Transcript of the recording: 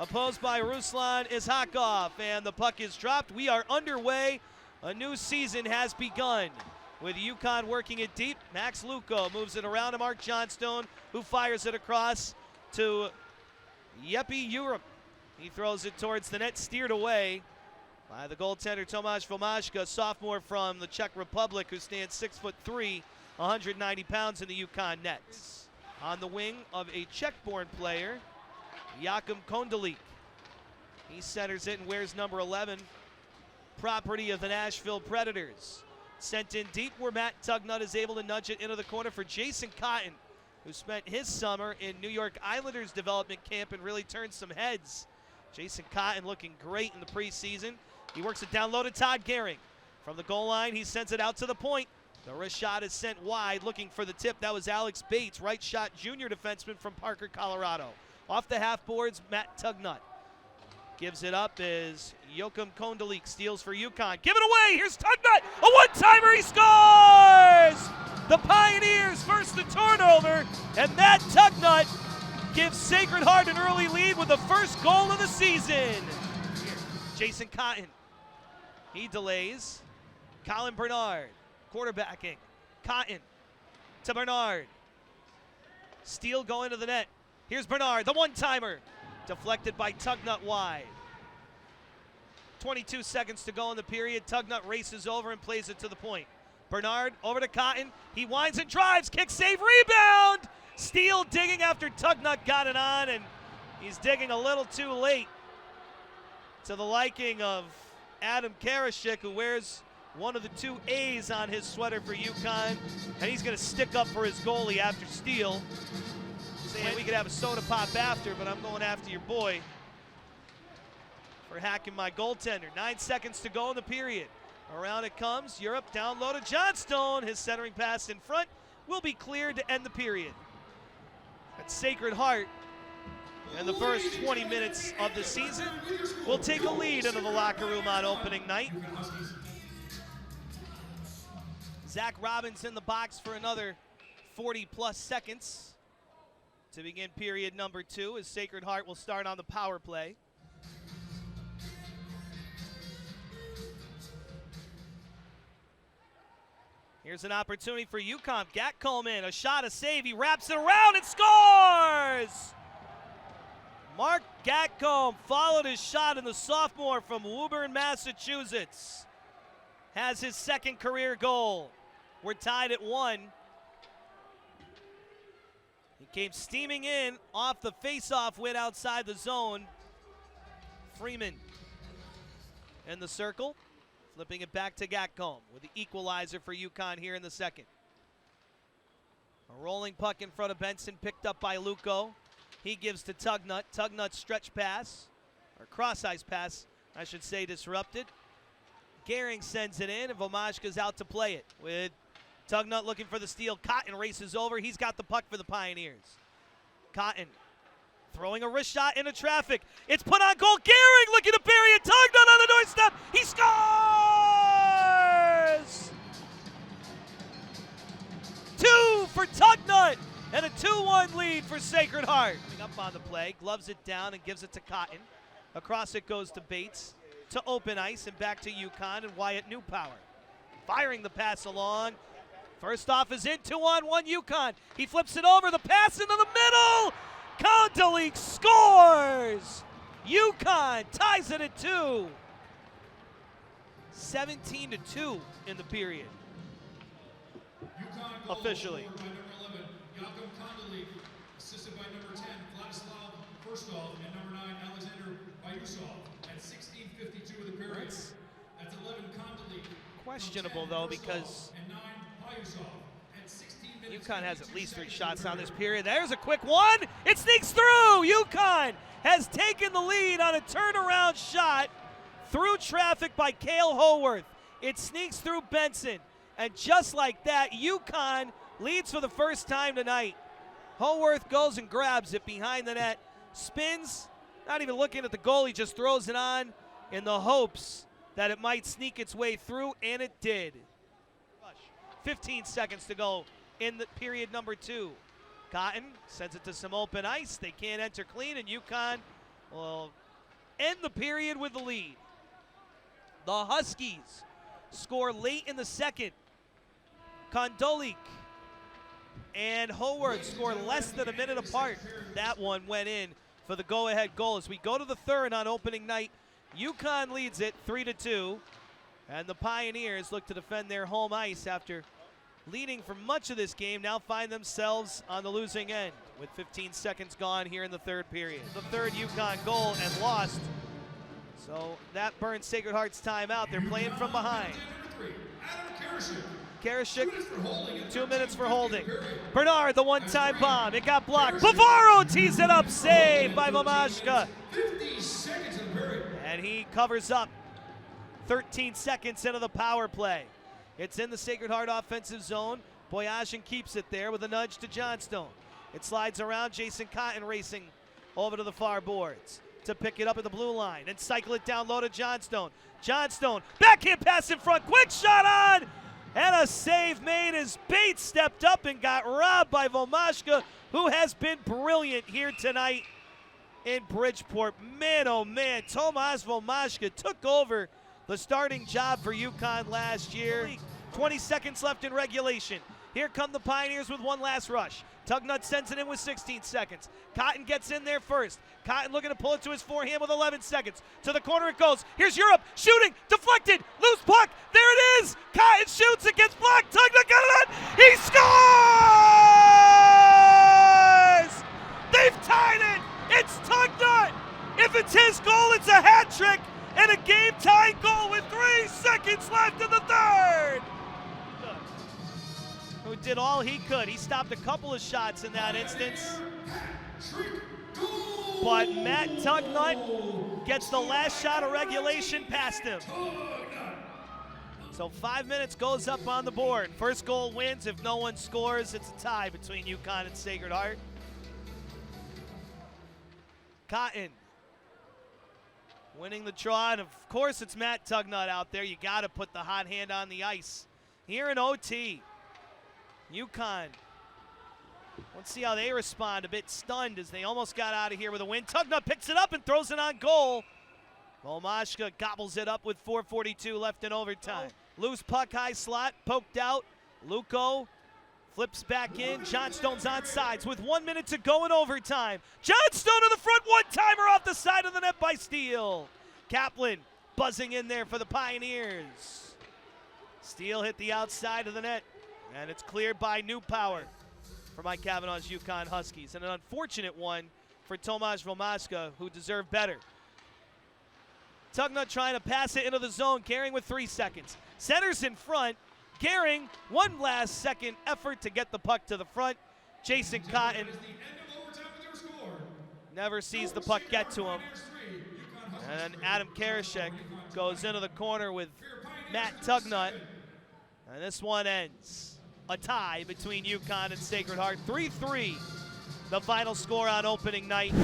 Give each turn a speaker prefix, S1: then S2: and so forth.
S1: opposed by Ruslan Ishakov, and the puck is dropped. We are underway. A new season has begun with UConn working it deep. Max Luco moves it around to Mark Johnstone, who fires it across to Jeppe Urum. He throws it towards the net, steered away by the goaltender Tomáš Vomáčka, sophomore from the Czech Republic, who stands 6'3", 190 pounds in the UConn nets. On the wing of a Czech-born player, Jakub Kondelik. He centers it and wears number 11, property of the Nashville Predators. Sent in deep where Matt Tugnut is able to nudge it into the corner for Jason Cotton, who spent his summer in New York Islanders development camp and really turned some heads. Jason Cotton looking great in the preseason. He works it down low to Todd Gehring. From the goal line, he sends it out to the point. The wrist shot is sent wide, looking for the tip. That was Alex Bates, right shot junior defenseman from Parker, Colorado. Off the half boards, Matt Tugnut. Gives it up as Jakub Kondelik steals for UConn. Give it away, here's Tugnut, a one-timer, he scores! The Pioneers first the turnover, and Matt Tugnut gives Sacred Heart an early lead with the first goal of the season. Jason Cotton, he delays. Colin Bernard, quarterbacking. Cotton to Bernard. Steele going to the net. Here's Bernard, the one-timer. Deflected by Tugnut wide. 22 seconds to go in the period. Tugnut races over and plays it to the point. Bernard over to Cotton. He winds and drives. Kick save, rebound. Steele digging after Tugnut got it on, and he's digging a little too late. To the liking of Adam Karashik, who wears one of the two A's on his sweater for UConn, and he's going to stick up for his goalie after Steele. Saying we could have a soda pop after, but I'm going after your boy for hacking my goaltender. 9 seconds to go in the period. Around it comes. Europe down low to Johnstone. His centering pass in front will be cleared to end the period. At Sacred Heart, in the first 20 minutes of the season, will take a lead into the locker room on opening night. Zach Robbins in the box for another 40-plus seconds to begin period number 2, as Sacred Heart will start on the power play. Here's an opportunity for UConn. Gatcombe in, a shot, a save. He wraps it around and scores! Mark Gatcombe followed his shot, and the sophomore from Woburn, Massachusetts has his second career goal. We're tied at 1. He came steaming in off the face-off win outside the zone. Freeman in the circle, flipping it back to Gatcombe with the equalizer for UConn here in the second. A rolling puck in front of Benson, picked up by Luco. He gives to Tugnut. Tugnut stretch pass, or cross-ice pass, I should say, disrupted. Gehring sends it in, and Vomáčka's out to play it with Tugnut looking for the steal. Cotton races over. He's got the puck for the Pioneers. Cotton throwing a wrist shot into traffic. It's put on goal. Gehring looking to bury it. Tugnut on the doorstep. He scores! 2 for Tugnut, and a 2-1 lead for Sacred Heart. Up on the play, gloves it down and gives it to Cotton. Across it goes to Bates, to open ice, and back to UConn and Wyatt Newpower. Firing the pass along. First off is in, 2-on-1 UConn. He flips it over, the pass into the middle. Kondelik scores. UConn ties it at 2. 17-2 in the period. Officially.
S2: By number 11, Jakub Kondelik, assisted by number 10, Vladislav Firstov, and number 9, Alexander Bayusov, at 16:52 of the period. That's 11 Kondelik.
S1: Questionable though, because
S2: and 9 Bayusov at 16 minutes.
S1: UConn has at least 3 shots on this period. There's a quick one. It sneaks through. UConn has taken the lead on a turnaround shot through traffic by Cale Howarth. It sneaks through Benson. And just like that, UConn leads for the first time tonight. Howarth goes and grabs it behind the net, spins, not even looking at the goal, he just throws it on in the hopes that it might sneak its way through, and it did. 15 seconds to go in the period number 2. Cotton sends it to some open ice. They can't enter clean, and UConn will end the period with the lead. The Huskies score late in the second. Kondolik and Howard score less than a minute apart. That one went in for the go-ahead goal. As we go to the third on opening night, UConn leads it 3-2, and the Pioneers look to defend their home ice after leading for much of this game, now find themselves on the losing end with 15 seconds gone here in the third period. The third UConn goal and lost, so that burns Sacred Heart's timeout. They're playing from behind. Karashik, 2 minutes for holding. Bernard, the one-time bomb. It got blocked. Bavaro tees it up. Saved by Vomashka. And he covers up 13 seconds into the power play. It's in the Sacred Heart offensive zone. Boyajian keeps it there with a nudge to Johnstone. It slides around. Jason Cotton racing over to the far boards to pick it up at the blue line and cycle it down low to Johnstone. Johnstone, backhand pass in front. Quick shot on! And a save made as Bates stepped up and got robbed by Vomashka, who has been brilliant here tonight in Bridgeport. Man, oh man, Tomas Vomashka took over the starting job for UConn last year. 20 seconds left in regulation. Here come the Pioneers with one last rush. Tugnut sends it in with 16 seconds. Cotton gets in there first. Cotton looking to pull it to his forehand with 11 seconds. To the corner it goes. Here's Europe shooting, deflected, loose puck. There it is. Cotton shoots, it gets blocked. Tugnut got it on. He scores! They've tied it. It's Tugnut. If it's his goal, it's a hat trick and a game-tying goal with 3 seconds left in the third. Who did all he could. He stopped a couple of shots in that instance. But Matt Tugnut gets the last shot of regulation past him. So 5 minutes goes up on the board. First goal wins. If no one scores, it's a tie between UConn and Sacred Heart. Cotton winning the draw, and of course it's Matt Tugnut out there. You got to put the hot hand on the ice. Here in OT, UConn, let's see how they respond. A bit stunned as they almost got out of here with a win. Tugnut picks it up and throws it on goal. Vomashka gobbles it up with 4:42 left in overtime. Loose puck, high slot, poked out. Luco flips back in. Johnstone's on sides with 1 minute to go in overtime. Johnstone to the front, one-timer off the side of the net by Steele. Kaplan buzzing in there for the Pioneers. Steele hit the outside of the net, and it's cleared by New Power for Mike Kavanaugh's UConn Huskies. And an unfortunate one for Tomas Vomashka, who deserved better. Tugnut trying to pass it into the zone, Gehring with 3 seconds. Centers in front. Gehring, one last second effort to get the puck to the front. Jason Cotton never sees the puck get to him. And Adam Karashik goes into the corner with Matt Tugnut. And this one ends a tie between UConn and Sacred Heart. 3-3, the final score on opening night.